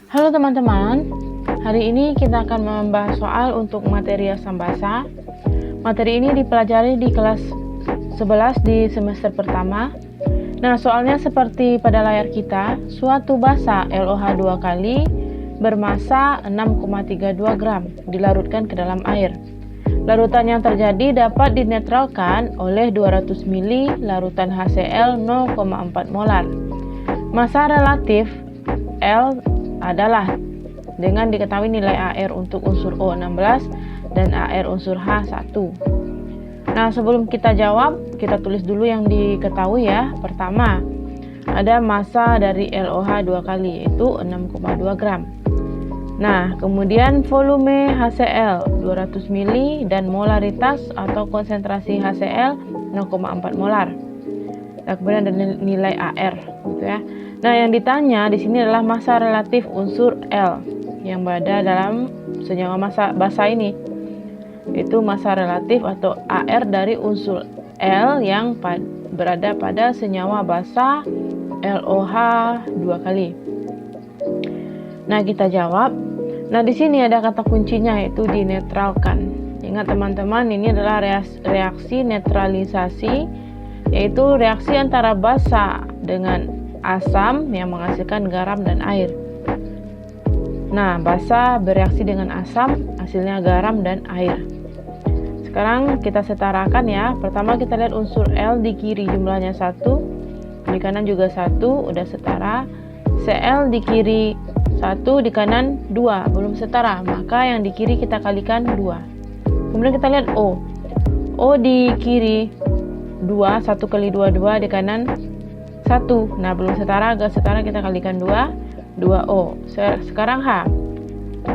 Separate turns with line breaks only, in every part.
Halo teman-teman, hari ini kita akan membahas soal untuk materi asam basa. Materi ini dipelajari di kelas 11 di semester pertama. Nah, soalnya seperti pada layar kita, suatu basa LOH 2 kali bermassa 6,32 gram dilarutkan ke dalam air. Larutan yang terjadi dapat dinetralkan oleh 200 ml larutan HCl 0,4 molar. Massa relatif L adalah dengan diketahui nilai AR untuk unsur O16 dan AR unsur H1. Nah, sebelum kita jawab, kita tulis dulu yang diketahui ya. Pertama, ada massa dari LOH 2 kali yaitu 6,2 gram. Nah, kemudian volume HCl 200 ml dan molaritas atau konsentrasi HCl 0,4 molar. Nah, kemudian ada nilai AR gitu ya. Nah, yang ditanya di sini adalah massa relatif unsur L yang berada dalam senyawa basa ini. Itu massa relatif atau AR dari unsur L yang berada pada senyawa basa LOH 2 kali. Nah, kita jawab. Nah, di sini ada kata kuncinya yaitu dinetralkan. Ingat teman-teman, ini adalah reaksi netralisasi, yaitu reaksi antara basa dengan asam yang menghasilkan garam dan air. Nah, basa bereaksi dengan asam, hasilnya garam dan air. Sekarang kita setarakan ya. Pertama kita lihat unsur L di kiri jumlahnya 1, di kanan juga 1, udah setara. Cl di kiri 1, di kanan 2, belum setara, maka yang di kiri kita kalikan 2. Kemudian kita lihat O. O di kiri 2, 1 kali 2, 2, di kanan 1. Nah, belum setara, agak setara, kita kalikan 2, 2O. Sekarang H.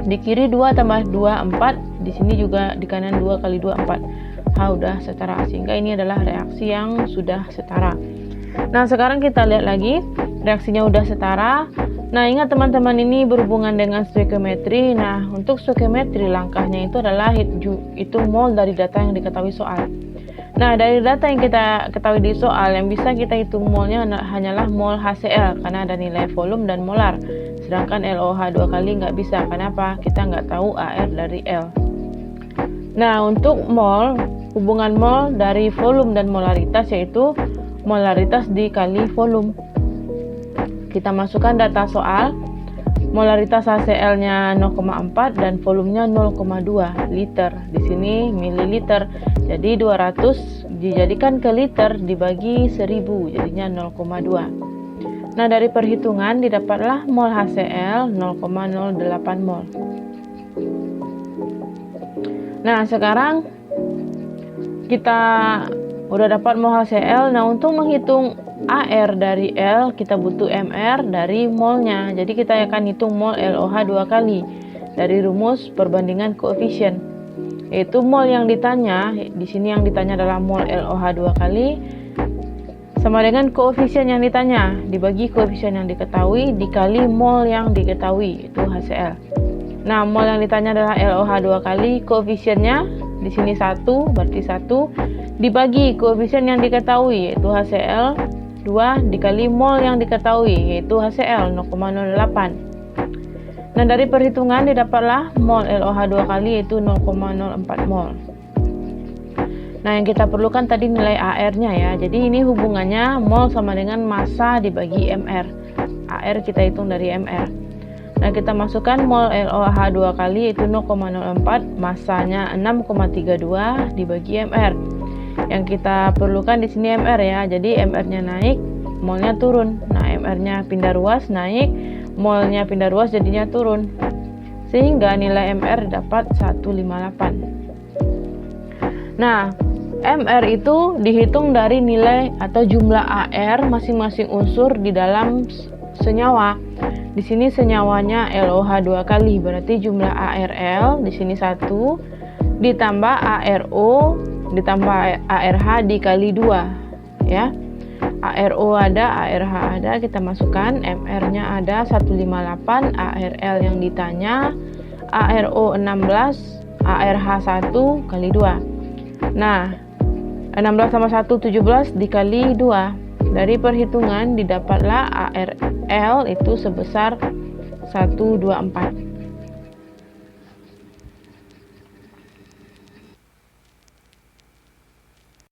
Di kiri 2 tambah 2, 4. Di sini juga di kanan 2 kali 2, 4. H udah setara, sehingga ini adalah reaksi yang sudah setara. Nah, sekarang kita lihat lagi, reaksinya udah setara. Nah, ingat teman-teman, ini berhubungan dengan stoikiometri. Nah, untuk stoikiometri langkahnya itu adalah hitung mol dari data yang diketahui soal. Nah, dari data yang kita ketahui di soal, yang bisa kita hitung molnya hanyalah mol HCl karena ada nilai volume dan molar. Sedangkan LOH 2 kali nggak bisa. Kenapa? Kita nggak tahu AR dari L. Nah, untuk mol, hubungan mol dari volume dan molaritas yaitu molaritas dikali volume. Kita masukkan data soal. Molaritas HCl-nya 0,4 dan volumenya 0,2 liter. Di sini mililiter. Jadi 200 dijadikan ke liter dibagi 1000, jadinya 0,2. Nah, dari perhitungan didapatlah mol HCl 0,08 mol. Nah, sekarang kita udah dapat mol HCl. Nah, untuk menghitung AR dari L, kita butuh MR dari molnya. Jadi kita akan hitung mol LOH 2 kali dari rumus perbandingan koefisien. Yaitu mol yang ditanya, di sini yang ditanya adalah mol LOH 2 kali sama dengan koefisien yang ditanya dibagi koefisien yang diketahui dikali mol yang diketahui, itu HCl. Nah, mol yang ditanya adalah LOH 2 kali, koefisiennya di sini 1, berarti 1 dibagi koefisien yang diketahui yaitu HCl 2 dikali mol yang diketahui yaitu HCl 0,08. Nah, dari perhitungan didapatlah mol LOH 2 kali yaitu 0,04 mol. Nah, yang kita perlukan tadi nilai AR-nya ya. Jadi ini hubungannya mol sama dengan massa dibagi MR. AR kita hitung dari MR. Nah, kita masukkan mol LOH 2 kali yaitu 0,04, massanya 6,32 dibagi MR. Yang kita perlukan di sini MR ya. Jadi MR-nya naik, molnya turun. Nah, MR-nya pindah ruas, naik, molnya pindah ruas, jadinya turun. Sehingga nilai MR dapat 158. Nah, MR itu dihitung dari nilai atau jumlah AR masing-masing unsur di dalam senyawa. Di sini senyawanya LOH 2 kali, berarti jumlah ARL di sini 1 ditambah ARO ditambah ARH dikali 2 ya. ARO ada, ARH ada, kita masukkan, MR-nya ada 158, ARL yang ditanya, ARO 16, ARH 1 kali 2. Nah, 16 sama 1 17 dikali 2. Dari perhitungan didapatlah ARL itu sebesar 1, 2, 4.